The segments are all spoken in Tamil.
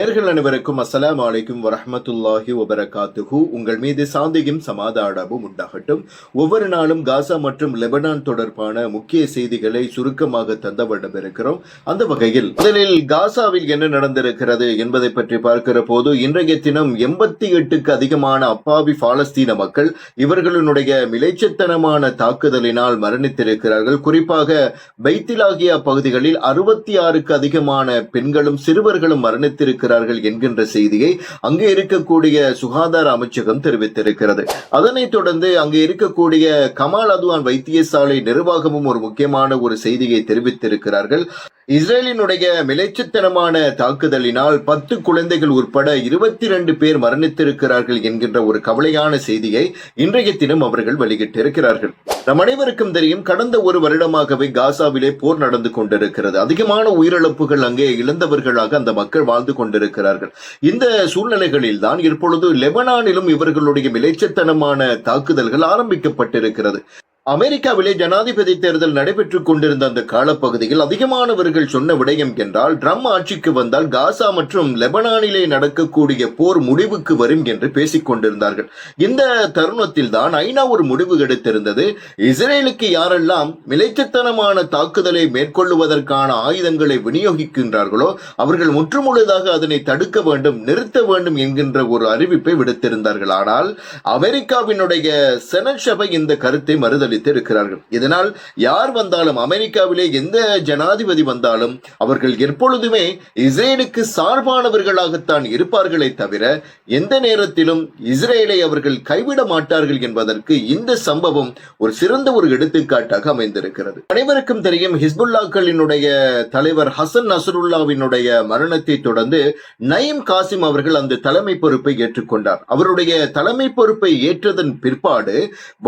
நேயர்கள் அனைவருக்கும் அஸ்ஸலாமு அலைக்கும் வரஹ்மத்துல்லாஹி வபரகாத்துஹு. உங்கள் மீது சாந்தியும் சமாதானமும் உண்டாகட்டும். ஒவ்வொரு நாளும் காசா மற்றும் லெபனான் தொடர்பான முக்கிய செய்திகளை சுருக்கமாக தந்தவண்ணம் இருக்கிறோம். அந்த வகையில் முதலில் காசாவில் என்ன நடந்திருக்கிறது என்பதை பற்றி பார்க்கிற போது, இன்றைய தினம் 88க்கு அதிகமான அப்பாவி பாலஸ்தீன மக்கள் இவர்களுடைய மிலைச்சத்தனமான தாக்குதலினால் மரணித்திருக்கிறார்கள். குறிப்பாக பைத்திலாகியா பகுதிகளில் 66க்கு அதிகமான பெண்களும் சிறுவர்களும் மரணித்திருக்கிறார்கள் என்கின்ற செய்தியை அங்கே இருக்கக்கூடிய சுகாதார அமைச்சகம் தெரிவித்திருக்கிறது. அதனைத் தொடர்ந்து அங்கே இருக்கக்கூடிய கமால் அத்வான் வைத்தியசாலை நிர்வாகமும் ஒரு முக்கியமான ஒரு செய்தியை தெரிவித்திருக்கிறார்கள். இஸ்ரேலினுடைய மிலைச்சத்தனமான தாக்குதலினால் 10 குழந்தைகள் உட்பட 22 பேர் மரணித்திருக்கிறார்கள் என்கின்ற ஒரு கவலையான செய்தியை இன்றைய தினம் அவர்கள் வெளியிட்டிருக்கிறார்கள். நம் அனைவருக்கும் தெரியும், கடந்த ஒரு வருடமாகவே காசாவிலே போர் நடந்து கொண்டிருக்கிறது. அதிகமான உயிரிழப்புகள் அங்கே இழந்தவர்களாக அந்த மக்கள் வாழ்ந்து கொண்டிருக்கிறார்கள். இந்த சூழ்நிலைகளில் தான் இப்பொழுது லெபனானிலும் இவர்களுடைய மிலைச்சத்தனமான தாக்குதல்கள் ஆரம்பிக்கப்பட்டிருக்கிறது. அமெரிக்காவிலே ஜனாதிபதி தேர்தல் நடைபெற்றுக் கொண்டிருந்த அந்த காலப்பகுதியில் அதிகமானவர்கள் சொன்ன விடயம் என்றால், ட்ரம்ப் ஆட்சிக்கு வந்தால் காசா மற்றும் லெபனானிலே நடக்கக்கூடிய போர் முடிவுக்கு வரும் என்று பேசிக் கொண்டிருந்தார்கள். இந்த தருணத்தில் தான் ஐநா ஒரு முடிவு எடுத்திருந்தது. இஸ்ரேலுக்கு யாரெல்லாம் மிலைச்சத்தனமான தாக்குதலை மேற்கொள்ளுவதற்கான ஆயுதங்களை விநியோகிக்கின்றார்களோ அவர்கள் முற்றுமுழுதாக அதனை தடுக்க வேண்டும், நிறுத்த வேண்டும் என்கின்ற ஒரு அறிவிப்பை விடுத்திருந்தார்கள். ஆனால் அமெரிக்காவினுடைய செனட் சபை இந்த கருத்தை மறுதளித்து இருக்கிறார்கள். இதனால் யார் வந்தாலும், அமெரிக்காவிலே எந்த ஜனாதிபதி வந்தாலும் அவர்கள் எப்பொழுதுமே இஸ்ரேலுக்கு சார்பானவர்களாகத்தான் இருப்பார்களே தவிர எந்த நேரத்திலும் இஸ்ரேலை அவர்கள் கைவிட மாட்டார்கள் என்பதற்கு இந்த சம்பவம் ஒரு சிறந்த ஒரு எடுத்துக்காட்டாக அமைந்திருக்கிறது. அனைவருக்கும் தெரியும், ஹிஸ்புல்லாக்களினுடைய தலைவர் ஹசன் நசருல்லாவினுடைய மரணத்தை தொடர்ந்து நயீம் காசிம் அவர்கள் அந்த தலைமை பொறுப்பை ஏற்றுக்கொண்டார். அவருடைய தலைமை பொறுப்பை ஏற்றதன் பிற்பாடு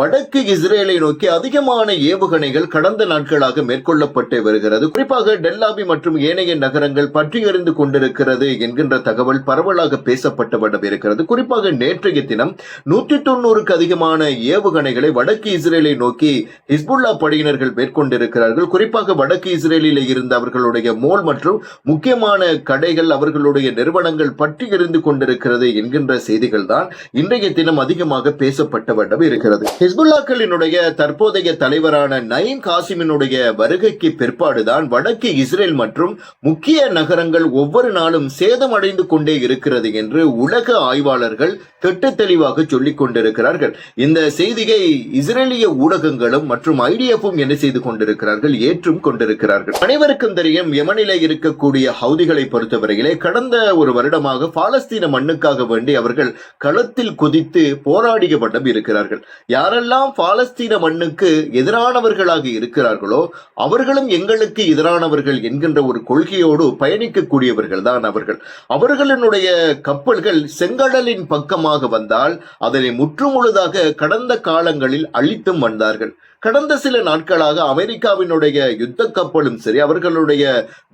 வடக்கு இஸ்ரேலை நோக்கி அதிகமான ஏவுகணைகள் கடந்த நாட்களாக மேற்கொள்ளப்பட்டு வருகிறது. குறிப்பாக டெல்லாபி மற்றும் ஏனைய நகரங்கள் பற்றி எறிந்து கொண்டிருக்கிறது என்கின்ற தகவல் பரவலாக பேசப்பட்டு இருக்கிறது. குறிப்பாக நேற்றைய தினம் 190க்கு அதிகமான ஏவுகணைகளை வடக்கு இஸ்ரேலை நோக்கி ஹிஸ்புல்லா படையினர்கள் மேற்கொண்டிருக்கிறார்கள். குறிப்பாக வடக்கு இஸ்ரேலில் இருந்த அவர்களுடைய மோல் மற்றும் முக்கியமான கடைகள், அவர்களுடைய நிறுவனங்கள் பற்றி எறிந்து கொண்டிருக்கிறது என்கின்ற செய்திகள் தான் இன்றைய தினம் அதிகமாக பேசப்பட்ட வண்ணம் இருக்கிறது. ஹிஸ்புல்லாக்களினுடைய தற்போதைய தலைவரான நயீம் காசிமினுடைய வருகைக்கு பிற்பாடுதான் வடக்கு இஸ்ரேல் மற்றும் முக்கிய நகரங்கள் ஒவ்வொரு நாளும் சேதமடைந்து கொண்டே இருக்கிறது என்று உலக ஆய்வாளர்கள் திட்ட தெளிவாக சொல்லிக் கொண்டிருக்கிறார்கள். இந்த செய்தியை இஸ்ரேலிய ஊடகங்களும் மற்றும் ஐடிஎஃப்பும் என்ன செய்து கொண்டிருக்கிறார்கள், ஏற்றும் கொண்டிருக்கிறார்கள். அனைவருக்கும் தெரியும், யமனிலே இருக்கக்கூடிய ஹவுதிகளை பொறுத்தவரையிலே கடந்த ஒரு வருடமாக பாலஸ்தீன மண்ணுக்காக வேண்டி அவர்கள் களத்தில் குதித்து போராடிய வண்ணம் இருக்கிறார்கள். யாரெல்லாம் பாலஸ்தீன மண்ணுக்கு எதிரானவர்களாக இருக்கிறார்களோ அவர்களும் எங்களுக்கு எதிரானவர்கள் என்கின்ற ஒரு கொள்கையோடு பயணிக்கக்கூடியவர்கள் தான் அவர்கள். அவர்களுடைய கப்பல்கள் செங்கடலின் பக்கமாக வந்தால் அதனை முற்றுமுழுதாக கடந்த காலங்களில் அழித்தும் வந்தார்கள். கடந்த சில நாட்களாக அமெரிக்காவினுடைய யுத்த கப்பலும் சரி, அவர்களுடைய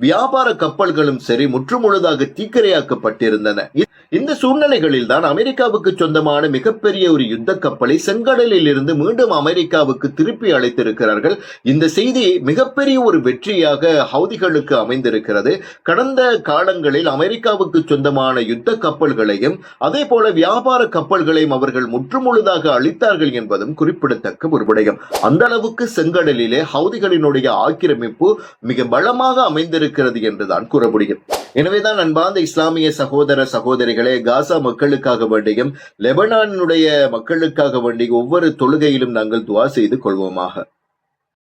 வியாபார கப்பல்களும் சரி முற்றுமுழுதாக தீக்கிரையாக்கப்பட்டிருந்தன. இந்த சூழ்நிலைகளில் தான் அமெரிக்காவுக்கு சொந்தமான மிகப்பெரிய ஒரு யுத்த கப்பலை செங்கடலில் இருந்து மீண்டும் அமெரிக்காவுக்கு திருப்பி அழைத்திருக்கிறார்கள். இந்த செய்தி மிகப்பெரிய ஒரு வெற்றியாக ஹவுதிகளுக்கு அமைந்திருக்கிறது. கடந்த காலங்களில் அமெரிக்காவுக்கு சொந்தமான யுத்த கப்பல்களையும் அதே போல வியாபார கப்பல்களையும் அவர்கள் முற்றுமுழுதாக அளித்தார்கள் என்பதும் குறிப்பிடத்தக்க ஒரு விடயம். அந்த அளவுக்கு செங்கடலிலே ஹவுதிகளினுடைய ஆக்கிரமிப்பு மிக பலமாக அமைந்திருக்கிறது என்றுதான் கூற முடியும். எனவேதான் அன்பார்ந்த இஸ்லாமிய சகோதர சகோதரிகளே, காசா மக்களுக்காக வேண்டியும் லெபனானுடைய மக்களுக்காக வேண்டியும் ஒவ்வொரு தொழுகையிலும் நாங்கள் துஆ செய்து கொள்வோமாக.